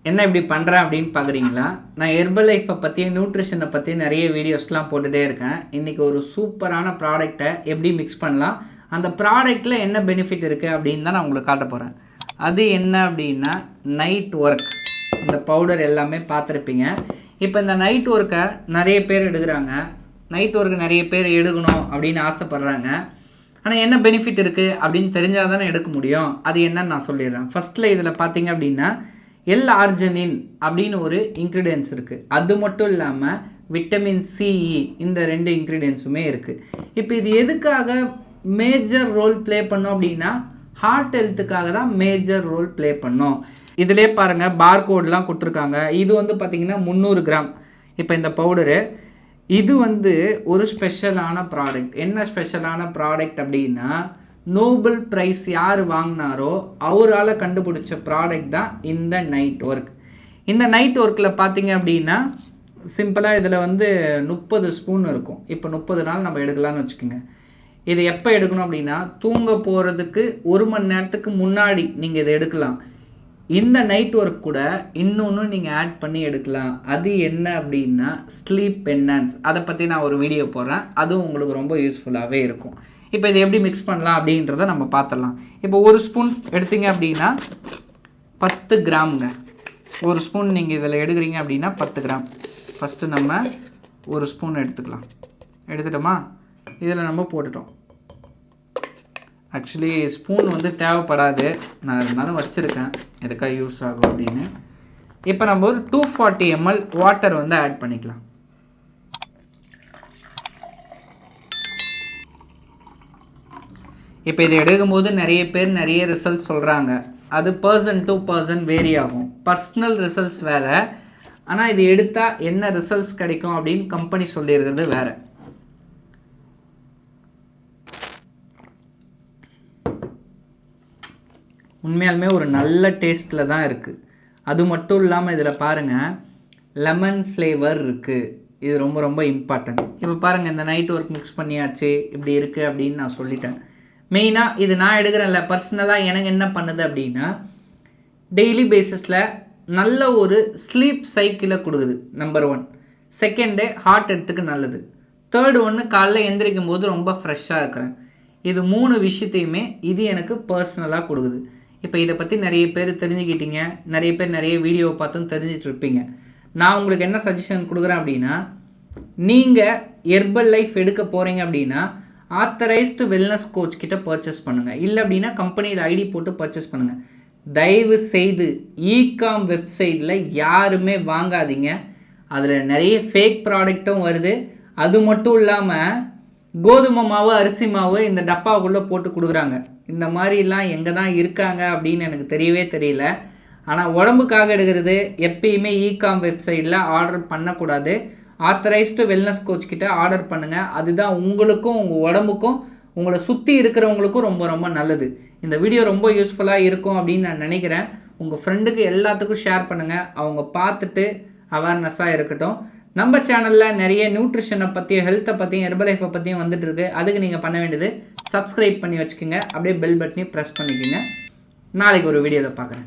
என்ன இப்படி பண்ணுறேன் அப்படின்னு பார்க்குறீங்களா? நான் ஹெர்பல் லைஃப்பை பற்றி நியூட்ரிஷனை பற்றி நிறைய வீடியோஸ்லாம் போட்டுகிட்டே இருக்கேன். இன்றைக்கி ஒரு சூப்பரான ப்ராடக்டை எப்படி மிக்ஸ் பண்ணலாம், அந்த ப்ராடக்டில் என்ன பெனிஃபிட் இருக்குது அப்படின்னு தான் நான் உங்களுக்கு காட்ட போகிறேன். அது என்ன அப்படின்னா நைட் ஒர்க். இந்த பவுடர் எல்லாமே பார்த்துருப்பீங்க. இப்போ இந்த நைட் ஒர்க்கை நிறைய பேர் எடுக்கிறாங்க. நைட் ஒர்க்கு நிறைய பேர் எடுக்கணும் அப்படின்னு ஆசைப்பட்றாங்க. ஆனால் என்ன பெனிஃபிட் இருக்குது அப்படின்னு தெரிஞ்சால் தானே எடுக்க முடியும். அது என்னன்னு நான் சொல்லிடுறேன். ஃபஸ்ட்டில் இதில் பார்த்தீங்க அப்படின்னா எல்-ஆர்ஜினின் அப்படின்னு ஒரு இன்க்ரீடியன்ஸ் இருக்குது. அது மட்டும் இல்லாமல் விட்டமின் சிஇ, இந்த 2 இன்க்ரீடியன்ஸுமே இருக்குது. இப்போ இது எதுக்காக மேஜர் ரோல் ப்ளே பண்ணோம் அப்படின்னா ஹார்ட் ஹெல்த்துக்காக தான் மேஜர் ரோல் ப்ளே பண்ணோம். இதிலே பாருங்கள் பார்கோட்லாம் கொடுத்துருக்காங்க. இது வந்து பார்த்திங்கன்னா 300 கிராம். இப்போ இந்த பவுடரு இது வந்து ஒரு ஸ்பெஷலான ப்ராடக்ட். என்ன ஸ்பெஷலான ப்ராடக்ட் அப்படின்னா நோபல் ப்ரைஸ் யார் வாங்கினாரோ அவரால் கண்டுபிடிச்ச ப்ராடக்ட் தான் இந்த நைட் ஒர்க். இந்த நைட் ஒர்க்கில் பார்த்தீங்க அப்படின்னா சிம்பிளாக இதில் வந்து 30 ஸ்பூன் இருக்கும். இப்போ 30 நாள் நம்ம எடுக்கலாம்னு வச்சுக்கோங்க. இது எப்போ எடுக்கணும் அப்படின்னா தூங்க போகிறதுக்கு 1 மணி நேரத்துக்கு முன்னாடி நீங்கள் இதை எடுக்கலாம். இந்த நைட் ஒர்க் கூட இன்னொன்று நீங்கள் ஆட் பண்ணி எடுக்கலாம். அது என்ன அப்படின்னா ஸ்லீப் என்ஹான்ஸ். அதை பற்றி நான் ஒரு வீடியோ போடுறேன். அதுவும் உங்களுக்கு ரொம்ப யூஸ்ஃபுல்லாகவே இருக்கும். இப்போ இதை எப்படி மிக்ஸ் பண்ணலாம் அப்படின்றத நம்ம பார்த்துடலாம். இப்போ 1 ஸ்பூன் எடுத்தீங்க அப்படின்னா 10 கிராமுங்க. 1 ஸ்பூன் நீங்கள் இதில் எடுக்கிறீங்க அப்படின்னா 10 கிராம். ஃபஸ்ட்டு நம்ம 1 ஸ்பூன் எடுத்துக்கலாம். எடுத்துட்டோமா? இதில் நம்ம போட்டுட்டோம். ஆக்சுவலி ஸ்பூன் வந்து தேவைப்படாது, நான் இருந்தாலும் வச்சுருக்கேன் எதுக்காக யூஸ் ஆகும் அப்படின்னு. இப்போ நம்ம ஒரு 240 ml வாட்டர் வந்து ஆட் பண்ணிக்கலாம். இப்போ இதை எடுக்கும்போது நிறைய பேர் நிறைய ரிசல்ட்ஸ் சொல்கிறாங்க. அது பர்சன் டு பர்சன் வேரி ஆகும். பர்சனல் ரிசல்ட்ஸ் வேறு, ஆனால் இது எடுத்தால் என்ன ரிசல்ட்ஸ் கிடைக்கும் அப்படின்னு கம்பெனி சொல்லியிருக்கிறது வேறு. உண்மையாலுமே ஒரு நல்ல டேஸ்ட்டில் தான் இருக்குது. அது மட்டும் இல்லாமல் இதில் பாருங்கள் லெமன் ஃப்ளேவர் இருக்குது. இது ரொம்ப ரொம்ப இம்பார்ட்டன்ட். இப்போ பாருங்கள் இந்த நைட் ஒர்க் மிக்ஸ் பண்ணியாச்சு, இப்படி இருக்குது அப்படின்னு நான் சொல்லிட்டேன். மெயினாக இது நான் எடுக்கிறேன்ல, பர்சனலாக எனக்கு என்ன பண்ணுது அப்படின்னா டெய்லி பேசிஸில் நல்ல ஒரு ஸ்லீப் சைக்கிளை கொடுக்குது. நம்பர் 1. செகண்டு ஹார்ட் ஹெல்த்துக்கு நல்லது. தேர்டு ஒன்று காலைல எந்திரிக்கும் போது ரொம்ப ஃப்ரெஷ்ஷாக இருக்கிறேன். இது 3 விஷயத்தையுமே இது எனக்கு பர்சனலாக கொடுக்குது. இப்போ இதை பற்றி நிறைய பேர் தெரிஞ்சுக்கிட்டீங்க, நிறைய பேர் நிறைய வீடியோவை பார்த்தும் தெரிஞ்சிட்டு இருப்பீங்க. நான் உங்களுக்கு என்ன சஜஷன் கொடுக்குறேன் அப்படின்னா நீங்கள் ஹெர்பல் லைஃப் எடுக்க போகிறீங்க அப்படின்னா ஆத்தரைஸ்டு வெல்னஸ் கோச் கிட்ட பர்ச்சேஸ் பண்ணுங்கள். இல்லை அப்படின்னா கம்பெனியில் ஐடி போட்டு பர்ச்சேஸ் பண்ணுங்கள். தயவு செய்து இகாம் வெப்சைட்டில் யாருமே வாங்காதீங்க. அதில் நிறைய ஃபேக் ப்ராடக்ட்டும் வருது. அது மட்டும் இல்லாமல் கோதுமை மாவு, அரிசி மாவு இந்த டப்பாவுக்குள்ளே போட்டு கொடுக்குறாங்க. இந்த மாதிரிலாம் எங்கே தான் இருக்காங்க அப்படின்னு எனக்கு தெரியவே தெரியல. ஆனால் உடம்புக்காக எடுக்கிறது எப்பயுமே இகாம் வெப்சைட்டில் ஆர்டர் பண்ணக்கூடாது. ஆத்தரைஸ்டு வெல்னஸ் கோச் கிட்ட ஆர்டர் பண்ணுங்கள். அதுதான் உங்களுக்கும் உங்கள் உடம்புக்கும் உங்களை சுற்றி இருக்கிறவங்களுக்கும் ரொம்ப ரொம்ப நல்லது. இந்த வீடியோ ரொம்ப யூஸ்ஃபுல்லாக இருக்கும் அப்படின்னு நான் நினைக்கிறேன். உங்கள் ஃப்ரெண்டுக்கு எல்லாத்துக்கும் ஷேர் பண்ணுங்கள். அவங்க பார்த்துட்டு அவேர்னஸாக இருக்கட்டும். நம்ம சேனலில் நிறைய நியூட்ரிஷனை பற்றியும் ஹெல்த்தை பற்றியும் ஹெர்பல் லைஃப்பை பற்றியும் வந்துட்டு இருக்கு. அதுக்கு நீங்கள் பண்ண வேண்டியது சப்ஸ்கிரைப் பண்ணி வச்சுக்கோங்க. அப்படியே பெல் பட்டனையும் ப்ரெஸ் பண்ணிக்கோங்க. நாளைக்கு ஒரு வீடியோவில் பார்க்குறேன்.